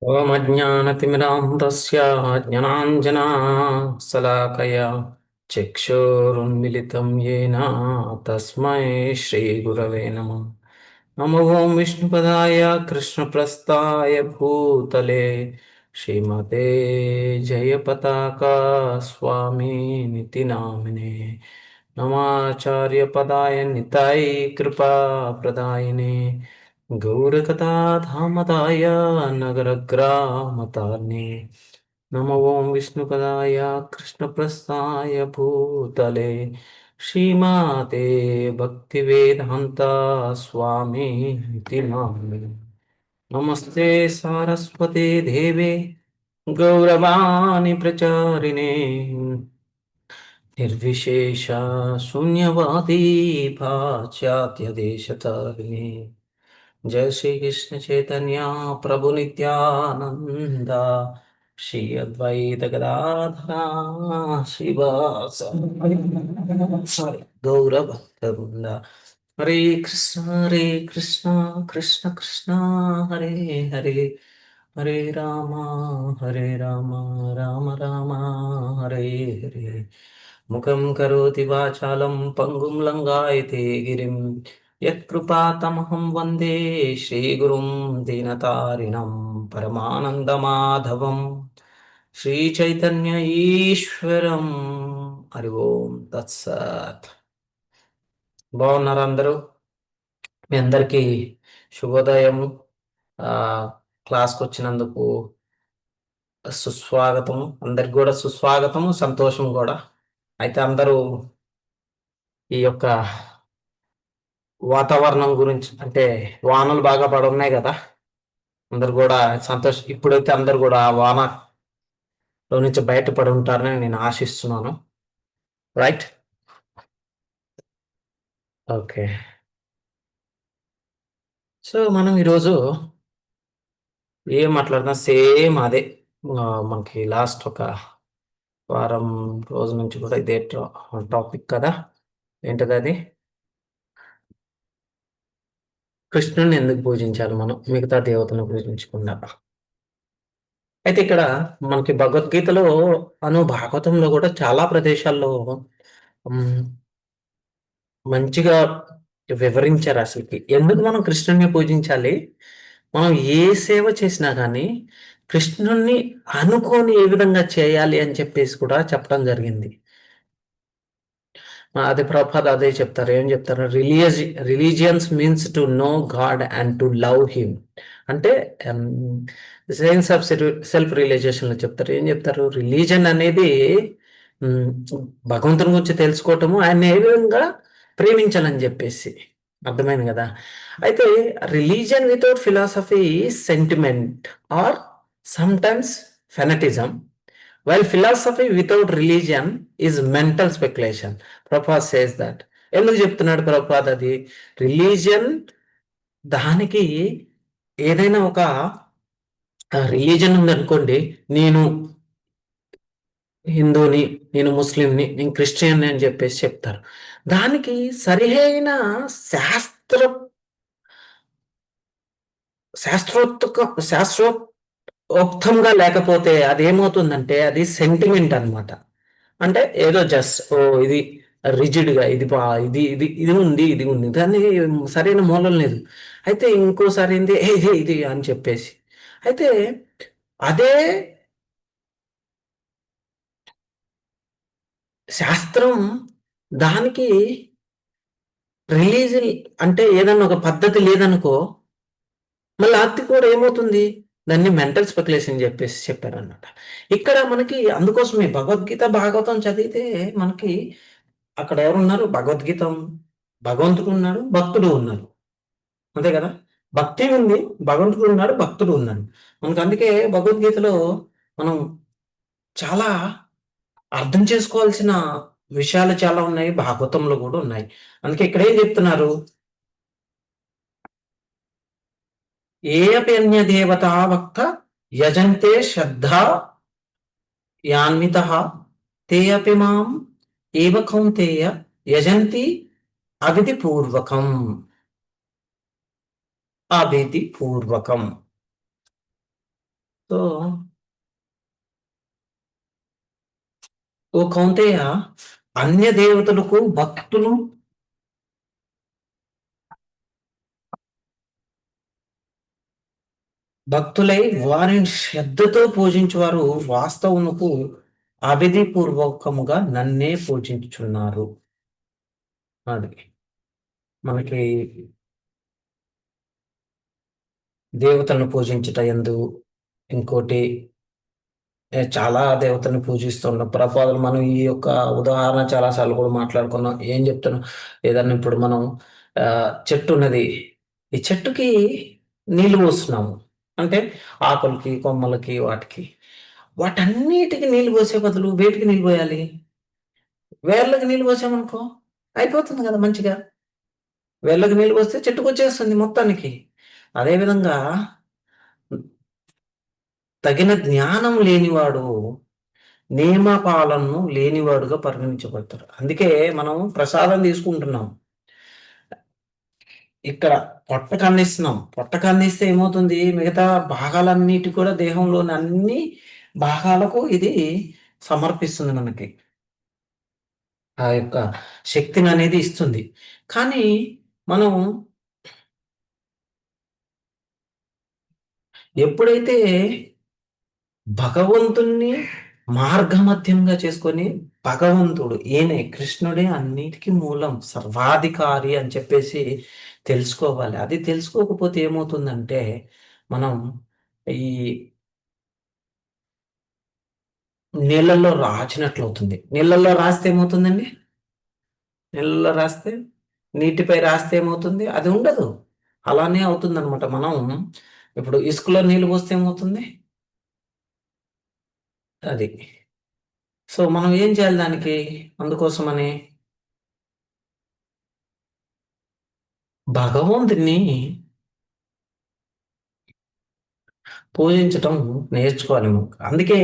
ओमज्ञानतिमिरान्धस्य ज्ञानाञ्जनाशलाकया चक्षुरुन्मिलितं येन तस्मै श्रीगुरवे नमः। नमो ॐ विष्णुपदाय कृष्णप्रस्थाय भूतले श्रीमते जयपताका स्वामिनिति नामिने। नमाचार्यपदाय निताय कृपाप्रदायिने गौरकथाधामदाय नगरग्रामतारिणे। नमो ॐ विष्णुपदाय कृष्णप्रस्थाय भूतले श्रीमाते भक्तिवेदान्ता स्वामी इति नामिने। नमस्ते सारस्वते देवे गौरवाणी प्रचारिणे निर्विशेष शून्यवादी पाश्चात्य देशतारिणे। जय श्री कृष्ण चैतन्य प्रभु नित्यानंद श्री अद्वैत गदाधर सॉरी गौर भक्तवृंद। हरे कृष्ण कृष्ण कृष्ण हरे हरे हरे हरे राम राम राम हरे हरे। मुखं करोति वाचालं पंगुं लंघयते गिरिं यत्कृपातमहं वन्दे श्रीगुरुं दीनतारिणं परमानन्दमाधवं श्रीचैतन्य ईश्वरं। हरि ओं तत्सत्। బాగున్నారా అందరూ? మీ అందరికీ శుభోదయం. ఆ, క్లాస్కి వచ్చినందుకు సుస్వాగతం. అందరికి కూడా సుస్వాగతము, సంతోషం కూడా. అయితే అందరూ ఈ యొక్క వాతావరణం గురించి, అంటే వానలు బాగా పడున్నాయి కదా, అందరు కూడా సంతోషం. ఇప్పుడైతే అందరు కూడా ఆ వానలో నుంచి బయటపడి ఉంటారని నేను ఆశిస్తున్నాను. Right, okay. సో మనం ఈరోజు ఏం మాట్లాడుతున్నాం? సేమ్ అదే. మనకి లాస్ట్ ఒక వారం రోజు నుంచి కూడా ఇదే టాపిక్ కదా. ఏంటది అది? కృష్ణుని ఎందుకు పూజించాలి మనం మిగతా దేవతను పూజించకుండా? అయితే ఇక్కడ మనకి భగవద్గీతలో భాగవతంలో కూడా చాలా ప్రదేశాల్లో ఉమ్, మంచిగా వివరించారు అసలుకి ఎందుకు మనం కృష్ణుని పూజించాలి. మనం ఏ సేవ చేసినా కానీ కృష్ణుణ్ణి అనుకోని ఏ విధంగా చేయాలి అని చెప్పేసి కూడా చెప్పడం జరిగింది. అదే ప్రభుపాద అదే చెప్తారు. ఏం చెప్తారు? Religions means to know God and to love him. అంటే సైన్స్ ఆఫ్ సెల్ఫ్ రియలైజేషన్ లో చెప్తారు. ఏం చెప్తారు? రిలీజన్ అనేది ఉమ్, భగవంతుని గురించి తెలుసుకోవటము, ఆయన ఏ విధంగా ప్రేమించాలని చెప్పేసి. అర్థమైంది కదా? అయితే religion without philosophy sentiment or sometimes fanaticism, while philosophy without religion is mental speculation. Prabhupad says that. ఎందుకు చెప్తున్నాడు ప్రభుపాద్ అది? రిలీజియన్ దానికి ఏదైనా ఒక రిలీజన్ ఉందనుకోండి, నేను హిందూని, నేను ముస్లింని, నేను క్రిస్టియన్ని అని చెప్పేసి చెప్తారు. దానికి సరియైన శాస్త్ర శాస్త్రోక్తంగా లేకపోతే అదేమవుతుందంటే అది సెంటిమెంట్ అన్నమాట. అంటే ఏదో జస్ట్ ఓ ఇది రిజిడ్గా ఇది ఇది ఇది ఇది ఉంది, ఇది ఉంది, దాన్ని సరైన మూలం లేదు. అయితే ఇంకోసారి ఏంది ఇది ఇది అని చెప్పేసి. అయితే అదే శాస్త్రం దానికి రిలీజన్ అంటే ఏదన్నా ఒక పద్ధతి లేదనుకో, మళ్ళీ అది కూడా ఏమవుతుంది, దాన్ని మెంటల్ స్పెక్యులేషన్ చెప్పేసి చెప్పారనమాట. ఇక్కడ మనకి అందుకోసమే భగవద్గీత భాగవతం చదివితే మనకి అక్కడ ఎవరున్నారు? భగవద్గీత భగవంతుడు ఉన్నాడు, భక్తుడు ఉన్నారు. అంతే కదా? భక్తి ఉంది, భగవంతుడు ఉన్నాడు, భక్తుడు ఉన్నాడు. మనకు అందుకే భగవద్గీతలో మనం చాలా అర్థం చేసుకోవాల్సిన విషయాలు చాలా ఉన్నాయి, భాగవతంలో కూడా ఉన్నాయి. అందుకే ఇక్కడ ఏం చెప్తున్నారు? ఏ అపి అన్య దేవతా భక్త యజంతే శ్రద్ధా యాన్వితః తే అపి మాం ఏవ కౌంతేయ యజంతి అవిధి పూర్వకం. అవిధి పూర్వకం. సో ఓ కౌంతేయ, అన్య దేవతలకు భక్తులై వారిని శ్రద్ధతో పూజించువారు వాస్తవమునకు అవిధిపూర్వకముగా నన్నే పూజించుచున్నారు. అది మనకి దేవతలను పూజించుట యందు, ఇంకోటి చాలా దేవతలను పూజిస్తున్నాం. ప్రభుపాదులు మనం ఈ యొక్క ఉదాహరణ చాలా సార్లు కూడా మాట్లాడుకున్నాం. ఏం చెప్తున్నాం? ఏదన్నా ఇప్పుడు మనం చెట్టు ఉన్నది. ఈ చెట్టుకి నీళ్లు పోస్తున్నాము. అంటే ఆకులకి, కొమ్మలకి, వాటికి. వాటన్నిటికి నీళ్లు పోసే బదులు వేటికి నీళ్లు పోయాలి? వేర్లకి నీళ్లు పోసామనుకో అయిపోతుంది కదా మంచిగా. వేర్లకి నీళ్లు పోస్తే చెట్టుకు వచ్చేస్తుంది మొత్తానికి. అదేవిధంగా తగిన జ్ఞానం లేనివాడు నియమపాలనను లేనివాడుగా పరిగణించబడతారు. అందుకే మనం ప్రసాదం తీసుకుంటున్నాం. ఇక్కడ పొట్టకు అందిస్తున్నాం. పొట్టకు అందిస్తే ఏమవుతుంది? మిగతా భాగాలన్నిటి కూడా దేహంలోని అన్ని భాగాలకు ఇది సమర్పిస్తుంది మనకి. ఆ యొక్క శక్తిని అనేది ఇస్తుంది. కానీ మనం ఎప్పుడైతే భగవంతుణ్ణి మార్గమధ్యంగా చేసుకొని, భగవంతుడు ఈయనే కృష్ణుడే అన్నిటికీ మూలం, సర్వాధికారి అని చెప్పేసి తెలుసుకోవాలి. అది తెలుసుకోకపోతే ఏమవుతుందంటే, మనం ఈ నీళ్ళల్లో రాచినట్లు అవుతుంది. నీళ్ళల్లో రాస్తే ఏమవుతుందండి? నీళ్ళల్లో రాస్తే, నీటిపై రాస్తే ఏమవుతుంది? అది ఉండదు. అలానే అవుతుందనమాట. మనం ఇప్పుడు ఇసుకలో నీళ్ళు పోస్తే ఏమవుతుంది? అది. సో, మనం ఏం చేయాలి దానికి? అందుకోసమని భగవంతుడిని పూజించటం నేర్చుకోవాలి మనం. అందుకే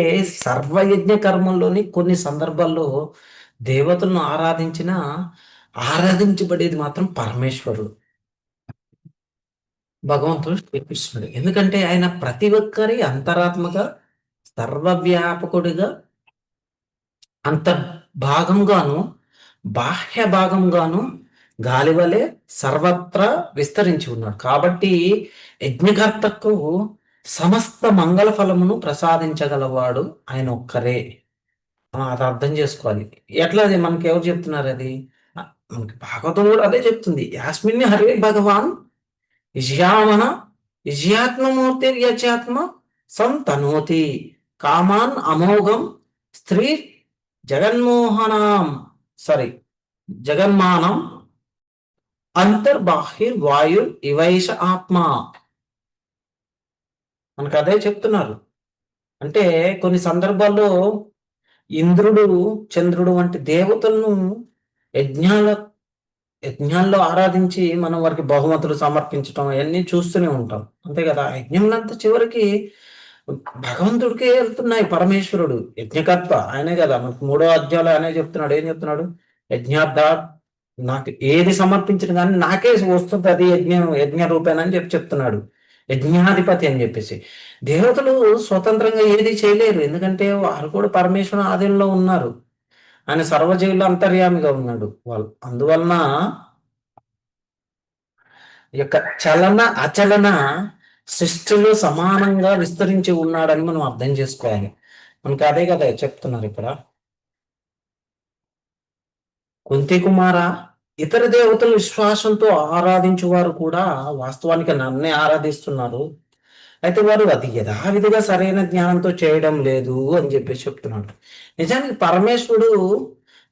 సర్వయజ్ఞ కర్మల్లోని కొన్ని సందర్భాల్లో దేవతలను ఆరాధించబడేది మాత్రం పరమేశ్వరుడు, భగవంతుడు శ్రీకృష్ణుడు. ఎందుకంటే ఆయన ప్రతి ఒక్కరి అంతరాత్మగా, సర్వవ్యాపకుడిగా, అంతర్భాగంగాను, బాహ్య భాగంగాను గాలివలే సర్వత్రా విస్తరించి ఉన్నాడు. కాబట్టి యజ్ఞకర్తకు సమస్త మంగళ ఫలమును ప్రసాదించగలవాడు ఆయన ఒక్కరే. అది అర్థం చేసుకోవాలి. ఎట్లా? అది మనకి ఎవరు చెప్తున్నారు? అది మనకి భాగవతం కూడా అదే చెప్తుంది. యాస్మిన్ని హరే భగవాన్ ఇజ్యామన ఇజ్యాత్మమూర్తి యచ్యాత్మ సంతనోతి కామాన్ అమోఘం స్త్రీ జగన్మోహనాం సారీ జగన్మానం అంతర్బాహిర్ వాయు ఇవైష ఆత్మ. మనకు అదే చెప్తున్నారు. అంటే కొన్ని సందర్భాల్లో ఇంద్రుడు, చంద్రుడు వంటి దేవతలను యజ్ఞాల యజ్ఞాల్లో ఆరాధించి మనం వారికి బహుమతులు సమర్పించటం అవన్నీ చూస్తూనే ఉంటాం. అంతే కదా? యజ్ఞంలంతా చివరికి భగవంతుడికే వెళ్తున్నాయి. పరమేశ్వరుడు యజ్ఞకర్త ఆయనే కదా. మనకు 3వ అధ్యాయంలో ఆయనే చెప్తున్నాడు. ఏం చెప్తున్నాడు? యజ్ఞార్థ నాకు ఏది సమర్పించిన కానీ నాకే వస్తుంది, అది యజ్ఞ రూపేణ అని చెప్తున్నాడు. యజ్ఞాధిపతి అని చెప్పేసి. దేవతలు స్వతంత్రంగా ఏది చేయలేరు. ఎందుకంటే వారు కూడా పరమేశ్వరుని ఆధీనంలో ఉన్నారు. ఆయన సర్వజీవుల్లో అంతర్యామిగా ఉన్నాడు. వాళ్ళు అందువలన యొక్క చలన అచలన సృష్టిలో సమానంగా విస్తరించి ఉన్నాడని మనం అర్థం చేసుకోవాలి. మనకి అదే కదా చెప్తున్నారు ఇక్కడ. కుంతి కుమార, ఇతర దేవతలు విశ్వాసంతో ఆరాధించువారు కూడా వాస్తవానికి నన్నే ఆరాధిస్తున్నారు. అయితే వారు అది యథావిధిగా సరైన జ్ఞానంతో చేయడం లేదు అని చెప్పేసి చెప్తున్నాడు. నిజానికి పరమేశ్వరుడు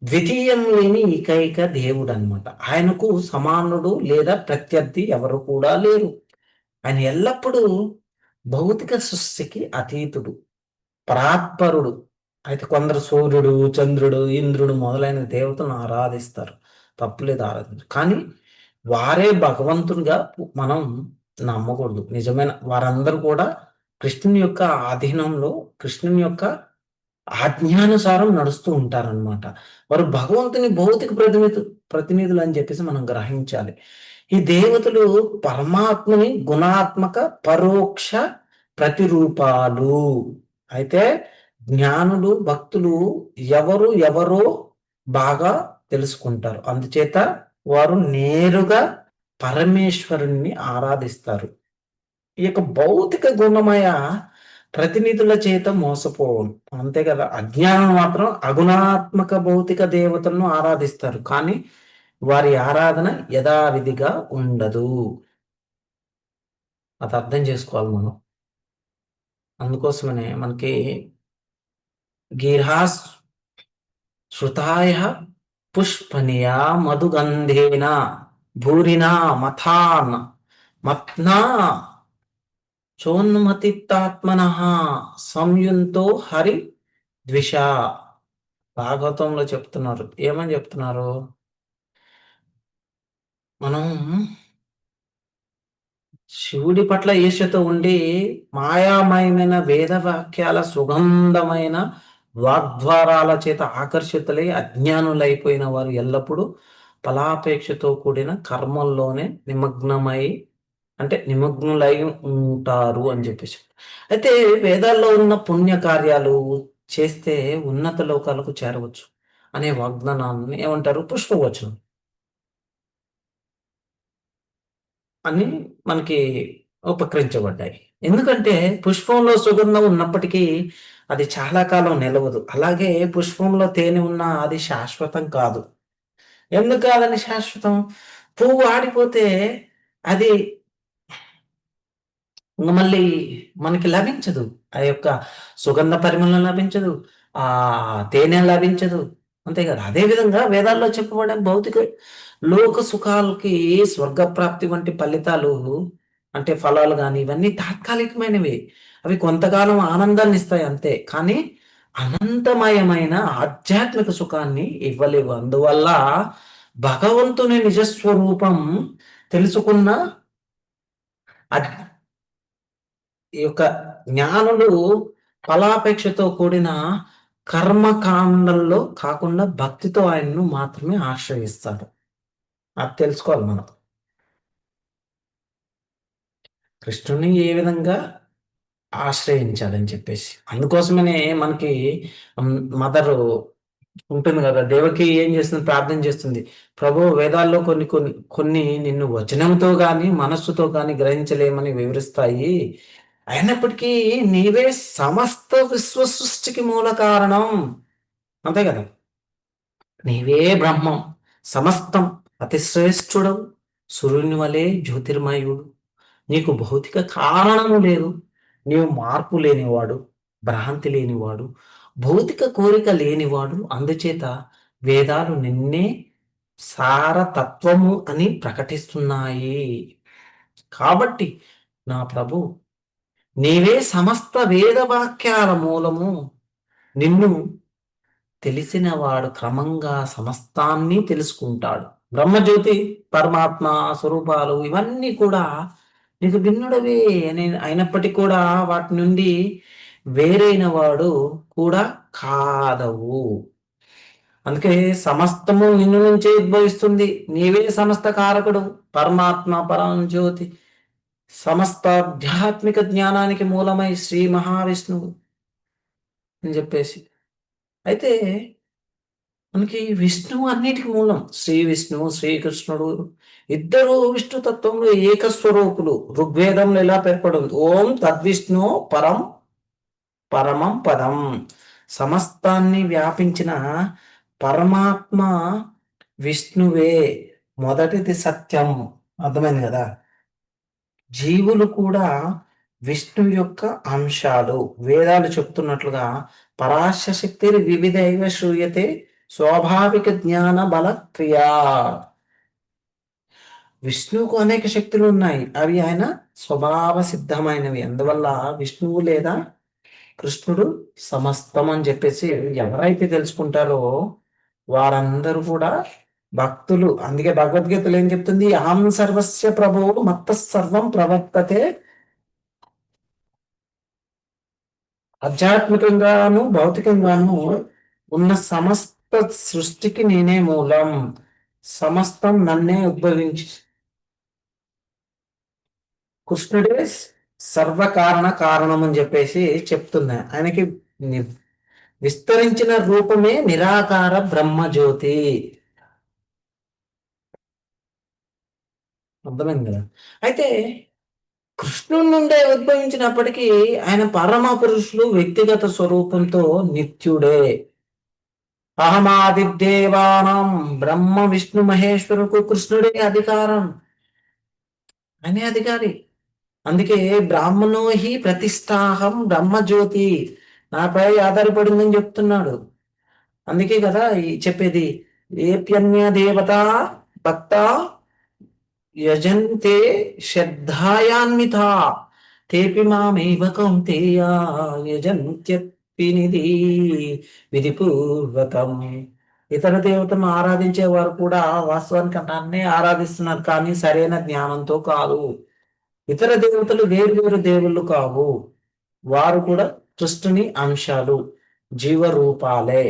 ద్వితీయం లేని ఏకైక దేవుడు అనమాట. ఆయనకు సమానుడు లేదా ప్రత్యర్థి ఎవరు కూడా లేరు. ఆయన ఎల్లప్పుడూ భౌతిక సృష్టికి అతీతుడు, పరాత్పరుడు. అయితే కొందరు సూర్యుడు, చంద్రుడు, ఇంద్రుడు మొదలైన దేవతలను ఆరాధిస్తారు. తప్పులేదు, ఆరాధించు. కానీ వారే భగవంతునిగా మనం నమ్మకూడదు. నిజమైన వారందరూ కూడా కృష్ణుని యొక్క ఆధీనంలో, కృష్ణుని యొక్క ఆజ్ఞానుసారం నడుస్తూ ఉంటారనమాట. వారు భగవంతుని భౌతిక ప్రతినిధులు అని చెప్పేసి మనం గ్రహించాలి. ఈ దేవతలు పరమాత్మని గుణాత్మక పరోక్ష ప్రతిరూపాలు. అయితే జ్ఞానులు భక్తులు ఎవరు ఎవరో బాగా తెలుసుకుంటారు. అందుచేత వారు నేరుగా పరమేశ్వరుణ్ణి ఆరాధిస్తారు. ఈ యొక్క భౌతిక గుణమయ ప్రతినిధుల చేత మోసపోవను. అంతే కదా. అజ్ఞానం మాత్రం అగుణాత్మక భౌతిక దేవతలను ఆరాధిస్తారు. కానీ వారి ఆరాధన యథావిధిగా ఉండదు. అది అర్థం చేసుకోవాలి మనం. అందుకోసమనే మనకి గిర్హాస్ శ్రుతాయ పుష్పనియా మధుగంధేన భూరినా మథాన్ మత్నా చోన్మతిత్తాత్మన సంయుంతో హరి ద్విష. భాగవతంలో చెప్తున్నారు. ఏమని చెప్తున్నారు? మనం శివుడి పట్ల ఈర్ష్యతో ఉండి మాయామయమైన వేద వాక్యాల సుగంధమైన వాగ్ద్వారాల చేత ఆకర్షితులై అజ్ఞానులైపోయిన వారు ఎల్లప్పుడూ ఫలాపేక్షతో కూడిన కర్మల్లోనే నిమగ్నులై ఉంటారు అని చెప్పేసి. అయితే వేదాల్లో ఉన్న పుణ్య కార్యాలు చేస్తే ఉన్నత లోకాలకు చేరవచ్చు అనే వాగ్దానాన్ని ఏమంటారు? పుష్పవచనం అని మనకి ఉపకరించబడ్డాయి. ఎందుకంటే పుష్పంలో సుగంధం ఉన్నప్పటికీ అది చాలా కాలం నిలవదు. అలాగే పుష్పంలో తేనె ఉన్నా అది శాశ్వతం కాదు. ఎందుకు కాదని శాశ్వతం? పువ్వు ఆడిపోతే అది మళ్ళీ మనకి లభించదు. ఆ యొక్క సుగంధ పరిమళం లభించదు. తేనె లభించదు. అంతే కదా. అదే విధంగా వేదాల్లో చెప్పబడే భౌతిక లోక సుఖాలకి స్వర్గప్రాప్తి వంటి ఫలితాలు అంటే ఫలాలు గాని ఇవన్నీ తాత్కాలికమైనవి. అవి కొంతకాలం ఆనందాన్ని ఇస్తాయి అంతే. కానీ అనంతమయమైన ఆధ్యాత్మిక సుఖాన్ని ఇవ్వలేవు. అందువల్ల భగవంతుని నిజస్వరూపం తెలుసుకున్న ఈ యొక్క జ్ఞానులు ఫలాపేక్షతో కూడిన కర్మకాండంలో కాకుండా భక్తితో ఆయన్ను మాత్రమే ఆశ్రయిస్తారు. అది తెలుసుకోవాలి మనం. కృష్ణుని ఏ విధంగా ఆశ్రయించాలని చెప్పేసి. అందుకోసమనే మనకి మదరు ఉంటుంది కదా. దేవకి ఏం చేస్తుంది? ప్రార్థన చేస్తుంది. ప్రభు వేదాల్లో కొన్ని కొన్ని కొన్ని నిన్ను వచనంతో గాని మనస్సుతో గాని గ్రహించలేమని వివరిస్తాయి. అయినప్పటికీ నీవే సమస్త విశ్వ సృష్టికి మూల కారణం. అంతే కదా. నీవే బ్రహ్మం, సమస్తం, అతి శ్రేష్ఠుడవు, సూర్యుని వలె జ్యోతిర్మయుడు. నీకు భౌతిక కారణము లేదు. నీవు మార్పు లేనివాడు, భ్రాంతి లేనివాడు, భౌతిక కోరిక లేనివాడు. అందుచేత వేదాలు నిన్నే సారతత్వము అని ప్రకటిస్తున్నాయి. కాబట్టి నా ప్రభు, నీవే సమస్త వేద వాక్యాల మూలము. నిన్ను తెలిసినవాడు క్రమంగా సమస్తాన్ని తెలుసుకుంటాడు. బ్రహ్మజ్యోతి, పరమాత్మ స్వరూపాలు ఇవన్నీ కూడా నీకు భిన్నుడవే అయినప్పటికీ కూడా వాటి నుండి వేరైన వాడు కూడా కాదవు. అందుకే సమస్తము నిన్ను నుంచే ఉద్భవిస్తుంది. నీవే సమస్త కారకుడు. పరమాత్మ, పరంజ్యోతి, సమస్త ఆధ్యాత్మిక జ్ఞానానికి మూలమై శ్రీ మహావిష్ణువు అని చెప్పేసి. అయితే మనకి విష్ణువు అన్నిటికి మూలం. శ్రీ విష్ణువు, శ్రీకృష్ణుడు ఇద్దరు విష్ణు తత్వంలో ఏకస్వరూపులు. ఋగ్వేదంలో ఇలా పేర్కొంది. ఓం తద్విష్ణు పరం పరమం పదం. సమస్తాన్ని వ్యాపించిన పరమాత్మ విష్ణువే మొదటిది సత్యం. అర్థమైంది కదా. జీవులు కూడా విష్ణు యొక్క అంశాలు. వేదాలు చెప్తున్నట్లుగా పరాశ శక్తి వివిధైవ శ్రూయతే స్వాభావిక జ్ఞాన బల క్రియా. విష్ణువుకు అనేక శక్తులు ఉన్నాయి. అవి ఆయన స్వభావ సిద్ధమైనవి. అందువల్ల విష్ణువు లేదా కృష్ణుడు సమస్తం అని చెప్పేసి ఎవరైతే తెలుసుకుంటారో వారందరూ కూడా భక్తులు. అందుకే భగవద్గీతలు ఏం చెప్తుంది? అహం సర్వస్య ప్రభో మత్త సర్వం ప్రవర్తతే. ఆధ్యాత్మికంగాను భౌతికంగాను ఉన్న సమస్త సృష్టికి నేనే మూలం. సమస్తం నన్నే ఉద్భవించి కృష్ణుడే సర్వకారణ కారణం అని చెప్పేసి చెప్తున్నా ఆయనకి ని- విస్తరించిన రూపమే నిరాకార బ్రహ్మజ్యోతి. అర్థమైంది కదా. అయితే కృష్ణుడి నుండే ఉద్భవించినప్పటికీ ఆయన పరమ పురుషులు వ్యక్తిగత స్వరూపంతో నిత్యుడే. అహమాదిదేవానం బ్రహ్మ విష్ణు మహేశ్వరుకు కృష్ణుడే అధికారం, అనే అధికారి. అందుకే బ్రాహ్మణో హి ప్రతిష్టాహం బ్రహ్మజ్యోతి, నాపై ఆధారపడిందని చెప్తున్నాడు. అందుకే కదా ఈ చెప్పేది, ఏప్యన్య దేవత భక్త యజంతే శ్రద్ధాయాన్వితా తేపి మామేవ కౌంతేయ యజంత్యత్పినిధి విధిపూర్వకం. ఇతర దేవతలను ఆరాధించే వారు కూడా వాస్తవానికి నన్నే ఆరాధిస్తున్నారు, కానీ సరైన జ్ఞానంతో కాదు. ఇతర దేవతలు వేరు వేరు దేవుళ్ళు కావు, వారు కూడా కృష్ణుని అంశాలు, జీవరూపాలే.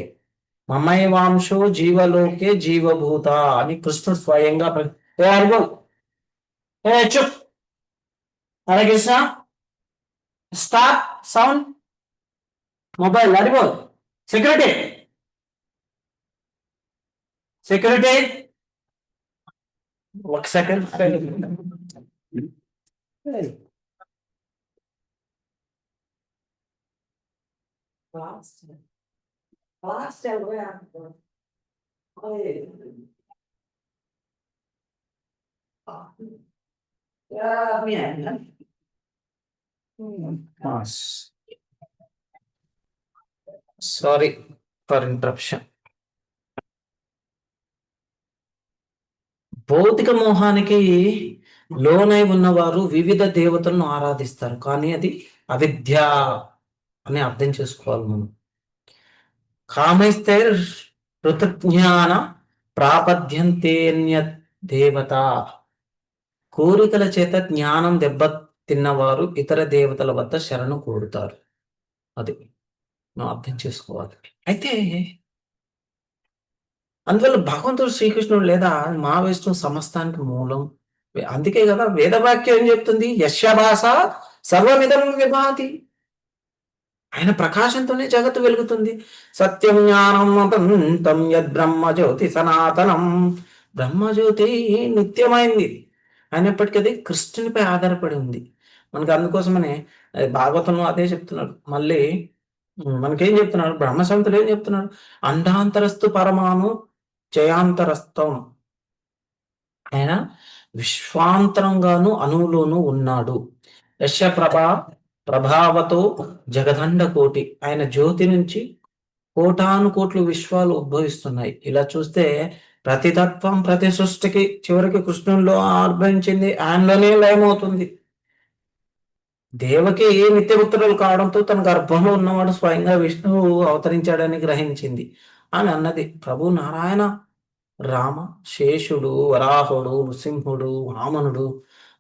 మమైవాంశో జీవలోకే జీవభూత అని కృష్ణుడు స్వయంగా ఏ అడుగు, ఏ చుప్, Hare Krishna, stop sound, mobile అడిగో. సెక్యూరిటీ, సెక్యూరిటీ, ఒక సెకండ్. Sorry for interruption. భౌతిక మోహానికి లోనై ఉన్నవారు వివిధ దేవతలను ఆరాధిస్తారు, కానీ అది అవిద్య అని అర్థం చేసుకోవాలి మనం. కామైస్తే ఋతజ్ఞాన ప్రాపద్యంతేన్య దేవత, కోరికల చేత జ్ఞానం దెబ్బ తిన్నవారు ఇతర దేవతల వద్ద శరణు కోరుతారు. అది మనం అర్థం చేసుకోవాలి. అయితే అందువల్ల భగవంతుడు శ్రీకృష్ణుడు లేదా మహావిష్ణు సమస్తానికి మూలం. అందుకే కదా వేదవాక్యం ఏం చెప్తుంది, యస్య భాష సర్వమిదం విభాతి. ఆయన ప్రకాశంతోనే జగత్తు వెలుగుతుంది. సత్యం జ్ఞానం అనంతం యద్ బ్రహ్మజ్యోతి సనాతనం. బ్రహ్మజ్యోతి నిత్యమైంది, అయినప్పటికీ అది కృష్ణునిపై ఆధారపడి ఉంది. మనకి అందుకోసమనే భాగవతంలో అదే చెప్తున్నాడు. మళ్ళీ మనకేం చెప్తున్నాడు, బ్రహ్మసంతులు ఏం చెప్తున్నాడు, అండాంతరస్తు పరమాణు జయాంతరస్థం. ఆయన విశ్వాంతరంగాను అణువులోను ఉన్నాడు. యశ ప్రభావతో జగదండ కోటి, ఆయన జ్యోతి నుంచి కోటాను కోట్లు విశ్వాలు ఉద్భవిస్తున్నాయి. ఇలా చూస్తే ప్రతి తత్వం ప్రతి సృష్టికి చివరికి కృష్ణుల్లో ఆర్భవించింది, ఆయనలోనే లయమవుతుంది. దేవకి నిత్యపుత్రులు కావడంతో తన గర్భంలో ఉన్నవాడు స్వయంగా విష్ణువు అవతరించాడని గ్రహించింది. అని అన్నది. ప్రభు నారాయణ, రామ, శేషుడు, వరాహుడు, నృసింహుడు, వామనుడు,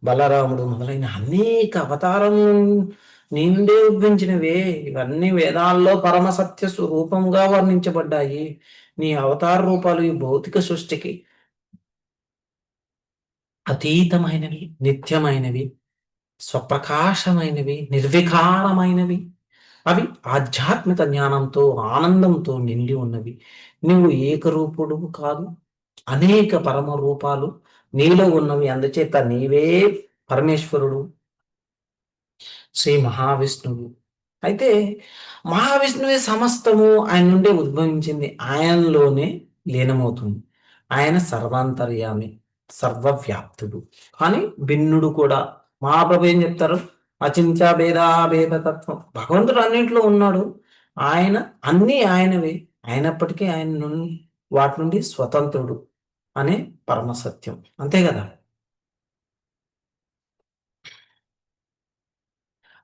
బలరాముడు మొదలైన అనేక అవతారములు నిండే ఉద్భవించినవే. ఇవన్నీ వేదాల్లో పరమసత్య స్వరూపంగా వర్ణించబడ్డాయి. నీ అవతార రూపాలు ఈ భౌతిక సృష్టికి అతీతమైనవి, నిత్యమైనవి, స్వప్రకాశమైనవి, నిర్వికారమైనవి. అవి ఆధ్యాత్మిక జ్ఞానంతో ఆనందంతో నిండి ఉన్నవి. నువ్వు ఏకరూపుడు కాదు, అనేక పరమ రూపాలు నీలో ఉన్నవి. అందుచేత నీవే పరమేశ్వరుడు, శ్రీ మహావిష్ణువు. అయితే మహావిష్ణువే సమస్తము ఆయన నుండే ఉద్భవించింది, ఆయనలోనే లీనమవుతుంది. ఆయన సర్వాంతర్యామి, సర్వవ్యాప్తుడు, కానీ భిన్నుడు కూడా. మహాప్రభు ఏం చెప్తారు, అచింత్య భేదతత్వం. భగవంతుడు అన్నింటిలో ఉన్నాడు, ఆయన అన్నీ ఆయనవే, అయినప్పటికీ ఆయన నుండి వాటి నుండి స్వతంత్రుడు అనే పరమసత్యం. అంతే కదా.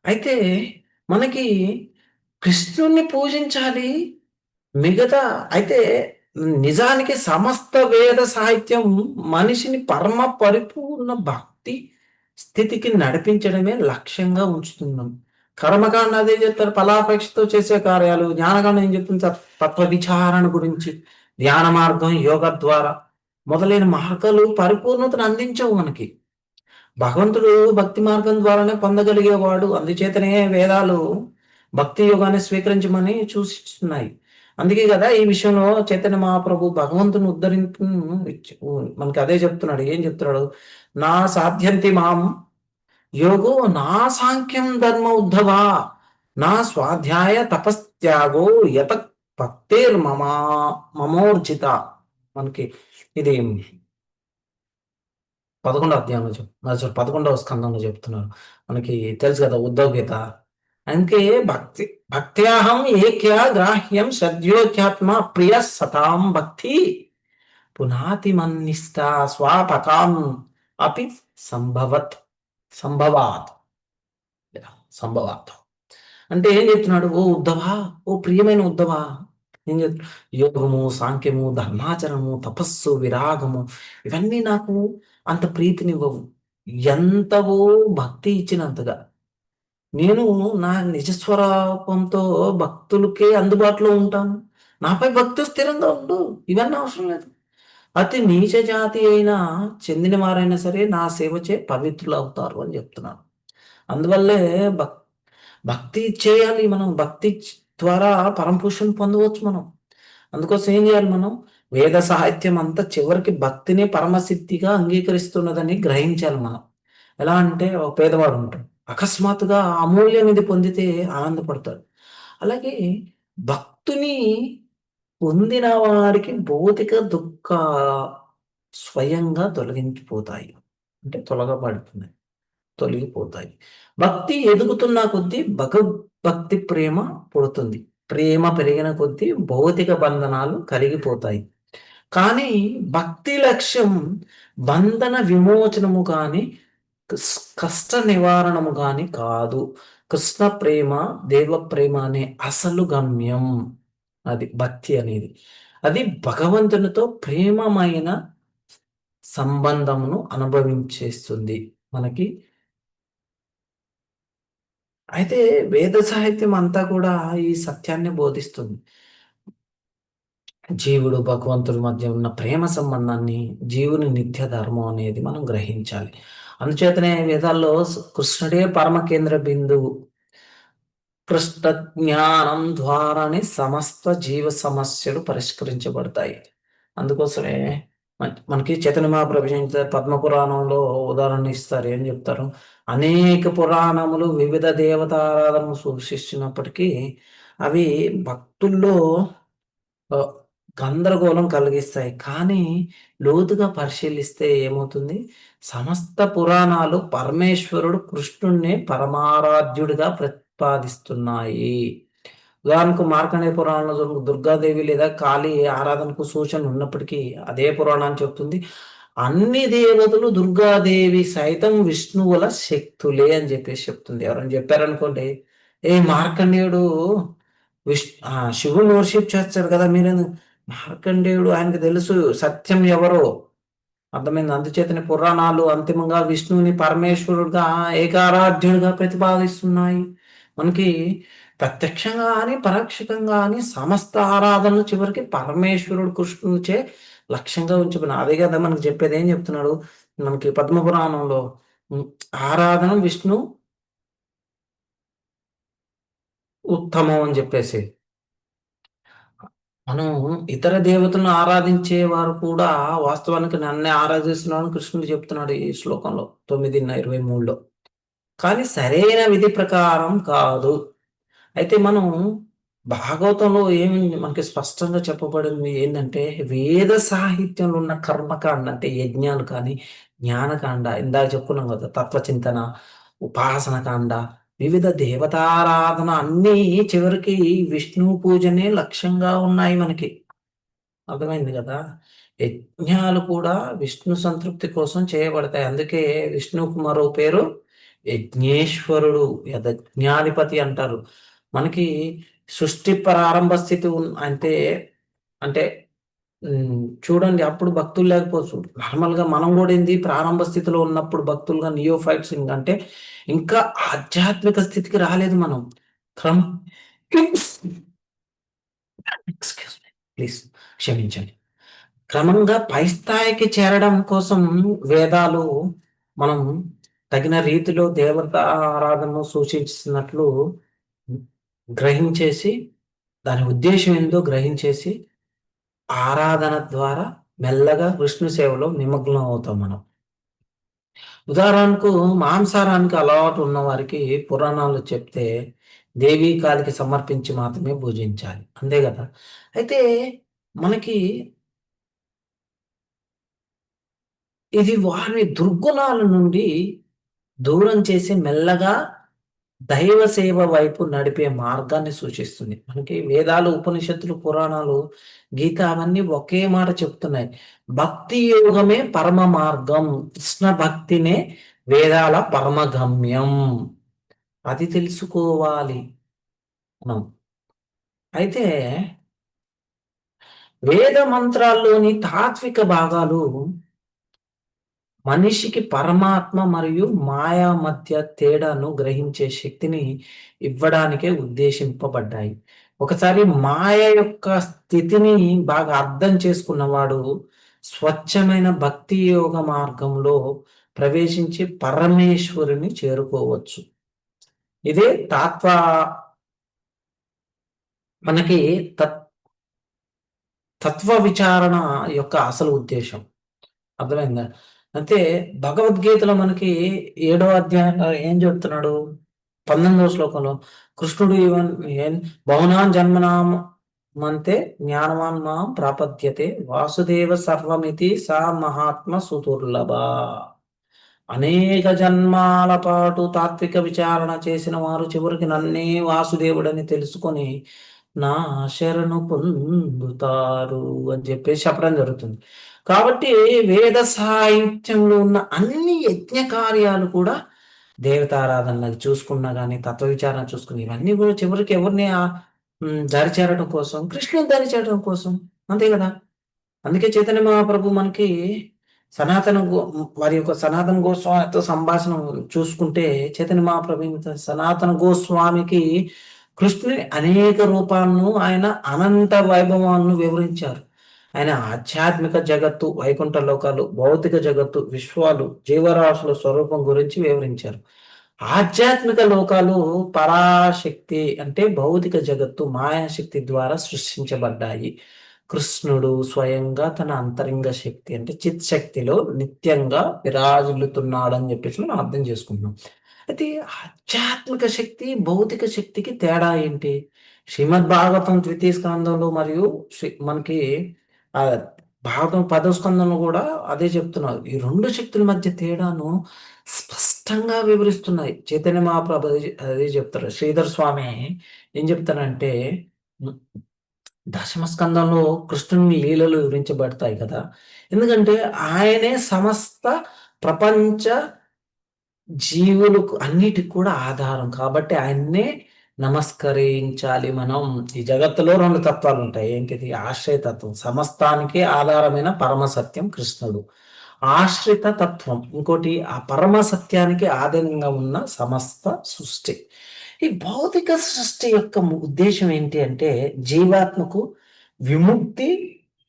అయితే మనకి కృష్ణుణ్ణి పూజించాలి. మిగతా అయితే నిజానికి సమస్త వేద సాహిత్యం మనిషిని పరమ పరిపూర్ణ భక్తి స్థితికి నడిపించడమే లక్ష్యంగా ఉంచుతున్నాం. కర్మకాండ అదే చెప్తారు, ఫలాపేక్షతో చేసే కార్యాలు. జ్ఞానకాండ ఏం చెప్తుంది, తత్వ విచారణ గురించి, ధ్యాన మార్గం, యోగ ద్వారా మొదలైన మార్గాలు పరిపూర్ణతను అందించవు మనకి. భగవంతుడు భక్తి మార్గం ద్వారానే పొందగలిగేవాడు. అందుచేతనే వేదాలు భక్తి యోగాన్ని స్వీకరించమని సూచిస్తున్నాయి. అందుకే కదా ఈ విషయంలో చైతన్య మహాప్రభు భగవంతుని మనకి అదే చెప్తున్నాడు. ఏం చెప్తున్నాడు? నా సాధ్యంతి మాం యోగో నా సాంఖ్యం ధర్మ ఉద్ధవా నా స్వాధ్యాయ తపస్త్యాగో యత భక్తేర్ మమోర్జిత. మనకి ఇది 11వ అధ్యాయంలో 11వ స్కందంలో చెప్తున్నారు. మనకి తెలుసు కదా ఉద్ధవ్ గీత. అందుకే భక్త్యాహం ఏక్య గ్రాహ్యం శ్రద్ధోధ్యాత్మ ప్రియ సతాం భక్తి పునాతి మన్నిష్ట స్వాపకాం అపి సంభవత్ సంభవాత్ సంభవాత్. అంటే ఏం చెప్తున్నాడు? ఓ ఉద్ధవా, ఓ ప్రియమైన ఉద్ధవా, ఏం చెప్తున్నాడు? యోగము, సాంఖ్యము, ధర్మాచరణము, తపస్సు, విరాగము ఇవన్నీ నాకు అంత ప్రీతినివ్వవు. ఎంతవో భక్తి ఇచ్చినంతగా. నేను నా నిజస్వరూపంతో భక్తులకే అందుబాటులో ఉంటాను. నాపై భక్తి స్థిరంగా ఉండు. ఇవన్నీ అవసరం లేదు. అతి నీచ జాతి అయినా చెందిన వారైనా సరే నా సేవచే పవిత్రులు అవుతారు అని చెప్తున్నాను. అందువల్లే భక్తి చేయాలి మనం. ద్వారా పరమపురుషుని పొందవచ్చు మనం. అందుకోసం ఏం చేయాలి మనం? వేద సాహిత్యం అంతా చివరికి భక్తిని పరమసిద్ధిగా అంగీకరిస్తున్నదని గ్రహించాలి మనం. ఎలా అంటే ఒక పేదవాడు ఉంటాడు. అకస్మాత్తుగా అమూల్య నిధి పొందితే ఆనందపడతాడు. అలాగే భక్తుని పొందిన వారికి భౌతిక దుఃఖ స్వయంగా తొలగించిపోతాయి. అంటే తొలగిపోతాయి. భక్తి ఎదుగుతున్న కొద్దీ భగవద్భక్తి ప్రేమ పుడుతుంది. ప్రేమ పెరిగిన కొద్దీ భౌతిక బంధనాలు కరిగిపోతాయి. కానీ భక్తి లక్ష్యం బంధన విమోచనము కానీ కష్ట నివారణము కానీ కాదు. కృష్ణ ప్రేమ, దేవ ప్రేమ అనే అసలు గమ్యం. అది భక్తి అనేది. అది భగవంతునితో ప్రేమమైన సంబంధమును అనుభవించేస్తుంది మనకి. అయితే వేద సాహిత్యం అంతా కూడా ఈ సత్యాన్ని బోధిస్తుంది. జీవుడు భగవంతుడి మధ్య ఉన్న ప్రేమ సంబంధాన్ని, జీవుని నిత్య ధర్మం అనేది మనం గ్రహించాలి. అందుచేతనే వేదాల్లో కృష్ణుడే పరమ కేంద్ర బిందువు. కృష్ణ జ్ఞానం ద్వారానే సమస్త జీవ సమస్యలు పరిష్కరించబడతాయి. అందుకోసమే మనకి చైతన్య మహాప్రభు పద్మ పురాణంలో ఉదాహరణ ఇస్తారు. ఏం చెప్తారు? అనేక పురాణములు వివిధ దేవతారాధనను సూచిస్తున్నప్పటికీ అవి భక్తుల్లో గందరగోళం కలిగిస్తాయి. కానీ లోతుగా పరిశీలిస్తే ఏమవుతుంది? సమస్త పురాణాలు పరమేశ్వరుడు కృష్ణుడిని పరమారాధ్యుడిగా ప్రతిపాదిస్తున్నాయి. ఉదాహరణకు మార్కండేయ పురాణంలో దుర్గాదేవి లేదా కాళీ ఆరాధనకు సూచనలు ఉన్నప్పటికీ అదే పురాణాన్ని చెప్తుంది అన్ని దేవతలు దుర్గాదేవి సైతం విష్ణువుల శక్తులే అని చెప్పేసి చెప్తుంది. ఎవరైనా చెప్పారనుకోండి, ఏ మార్కండేయుడు శివుని వర్షిప్ చేస్తాడు కదా, మీరు మార్కండేయుడు ఆయనకు తెలుసు సత్యం ఎవరో అర్థమైంది. అందుచేతనే పురాణాలు అంతిమంగా విష్ణువుని పరమేశ్వరుడుగా ఏకారాధ్యుడిగా ప్రతిపాదిస్తున్నాయి. మనకి ప్రత్యక్షంగా అని పరోక్షంగా అని సమస్త ఆరాధనలు చివరికి పరమేశ్వరుడు కృష్ణునిచే లక్ష్యంగా ఉంచుకున్నా. అదే కదా మనకు చెప్పేది. ఏం చెప్తున్నాడు మనకి పద్మపురాణంలో? ఆరాధన విష్ణు ఉత్తమం అని చెప్పేసి. మనం ఇతర దేవతలను ఆరాధించే వారు కూడా వాస్తవానికి నన్నే ఆరాధిస్తున్నాను కృష్ణుడు చెప్తున్నాడు ఈ శ్లోకంలో 9:23లో. కానీ సరైన విధి ప్రకారం కాదు. అయితే మనం భాగవతంలో ఏమి మనకి స్పష్టంగా చెప్పబడింది ఏంటంటే, వేద సాహిత్యంలో ఉన్న కర్మకాండ అంటే యజ్ఞాలు కానీ, జ్ఞానకాండ ఇందాక చెప్పుకున్నాం కదా, తత్వచింతన, ఉపాసన కాండ, వివిధ దేవతారాధన అన్నీ చివరికి విష్ణు పూజనే లక్ష్యంగా ఉన్నాయి మనకి. అర్థమైంది కదా! యజ్ఞాలు కూడా విష్ణు సంతృప్తి కోసం చేయబడతాయి. అందుకే విష్ణువుకు మరో పేరు యజ్ఞేశ్వరుడు, యజ్ఞాధిపతి అంటారు. మనకి సృష్టి ప్రారంభ స్థితి అంటే అంటే చూడండి అప్పుడు భక్తులు లేకపోవచ్చు. నార్మల్‌గా మనం గూడా ఏంది ప్రారంభ స్థితిలో ఉన్నప్పుడు భక్తులుగా నియోఫైట్స్ అంటే ఇంకా ఆధ్యాత్మిక స్థితికి రాలేదు మనం. క్రమ్ ఎక్స్‌క్యూజ్ మీ. ప్లీజ్ క్షమించండి. క్రమంగా పై స్థాయికి చేరడం కోసం వేదాలు మనం తగిన రీతిలో దేవత ఆరాధనను సూచించినట్లు గ్రహించేసి, దాని ఉద్దేశం ఏందో గ్రహించేసి, ఆరాధన ద్వారా మెల్లగా విష్ణు సేవలో నిమగ్నం అవుతాం మనం. ఉదాహరణకు మాంసాహారానికి అలవాటు ఉన్న వారికి పురాణాలు చెప్తే దేవీ కాలికి సమర్పించి మాత్రమే పూజించాలి. అంతే గదా! అయితే మనకి ఇది వారిని దుర్గుణాల నుండి దూరం చేసి మెల్లగా దైవ సేవ వైపు నడిపే మార్గాన్ని సూచిస్తుంది. మనకి వేదాలు, ఉపనిషత్తులు, పురాణాలు, గీత అవన్నీ ఒకే మాట చెప్తున్నాయి. భక్తి యోగమే పరమ మార్గం. కృష్ణ భక్తినే వేదాల పరమ గమ్యం. అది తెలుసుకోవాలి మనం. అయితే వేద మంత్రాల్లోని తాత్విక భాగాలు మనిషికి పరమాత్మ మరియు మాయ మధ్య తేడాను గ్రహించే శక్తిని ఇవ్వడానికే ఉద్దేశింపబడ్డాయి. ఒకసారి మాయ యొక్క స్థితిని బాగా అర్థం చేసుకున్నవాడు స్వచ్ఛమైన భక్తి యోగ మార్గంలో ప్రవేశించి పరమేశ్వరుని చేరుకోవచ్చు. ఇదే మనకి తత్వ విచారణ యొక్క అసలు ఉద్దేశం. అర్థమైందా? అయితే భగవద్గీతలో మనకి ఏడో అధ్యాయంలో ఏం చెప్తున్నాడు? 19వ శ్లోకంలో కృష్ణుడు బహునాం జన్మనాం మంతే జ్ఞానవాన్ మాం ప్రాపద్యతే వాసుదేవ సర్వమితి సా మహాత్మ సుదుర్లభ. అనేక జన్మాల పాటు తాత్విక విచారణ చేసిన వారు చివరికి నన్నే వాసుదేవుడని తెలుసుకొని నా శరణు పొందుతారు అని చెప్పేసి చెప్పడం జరుగుతుంది. కాబట్టి వేద సాహిత్యంలో ఉన్న అన్ని యజ్ఞ కార్యాలు కూడా దేవతారాధనలు చూసుకున్నా గాని, తత్వ విచారణ చూసుకుని ఇవన్నీ కూడా చివరికి ఎవరిని దరి చేరడం కోసం, కృష్ణుని దరి చేరడం కోసం. అంతే కదా! అందుకే చైతన్య మహాప్రభు మనకి వారి యొక్క సనాతన గోస్వామితో సంభాషణ చూసుకుంటే చైతన్య మహాప్రభు సనాతన గోస్వామికి కృష్ణుని అనేక రూపాలను, ఆయన అనంత వైభవాలను వివరించారు. ఆయన ఆధ్యాత్మిక జగత్తు, వైకుంఠ లోకాలు, భౌతిక జగత్తు, విశ్వాలు, జీవరాశుల స్వరూపం గురించి వివరించారు. ఆధ్యాత్మిక లోకాలు పరాశక్తి అంటే భౌతిక జగత్తు మాయాశక్తి ద్వారా సృష్టించబడ్డాయి. కృష్ణుడు స్వయంగా తన అంతరంగ శక్తి అంటే చిత్ శక్తిలో నిత్యంగా విరాజిల్లుతున్నాడని చెప్పేసి మనం అర్థం చేసుకుంటున్నాం. అయితే ఆధ్యాత్మిక శక్తి, భౌతిక శక్తికి తేడా ఏంటి? శ్రీమద్ భాగవతం ద్వితీయ స్కందంలో మరియు మనకి భాగవతం 10వ స్కందంలో కూడా అదే చెప్తున్నారు. ఈ 2 శక్తుల మధ్య తేడాను స్పష్టంగా వివరిస్తున్నాయి. చైతన్య మహాప్రభు అదే చెప్తారు. శ్రీధర్ స్వామి ఏం చెప్తారంటే దశమ స్కందంలో కృష్ణుని లీలలు వివరించబడతాయి కదా! ఎందుకంటే ఆయనే సమస్త ప్రపంచ జీవులకు అన్నిటికి కూడా ఆధారం. కాబట్టి ఆయన్నే నమస్కరించాలి మనం. ఈ జగత్తులో 2 తత్వాలుంటాయి. ఏంటిది? ఆశ్రయ తత్వం. సమస్తానికి ఆధారమైన పరమ సత్యం కృష్ణుడు. ఆశ్రిత తత్వం. ఇంకోటి ఆ పరమ సత్యానికి ఆధీనంగా ఉన్న సమస్త సృష్టి. ఈ భౌతిక సృష్టి యొక్క ఉద్దేశ్యం ఏంటి అంటే జీవాత్మకు విముక్తి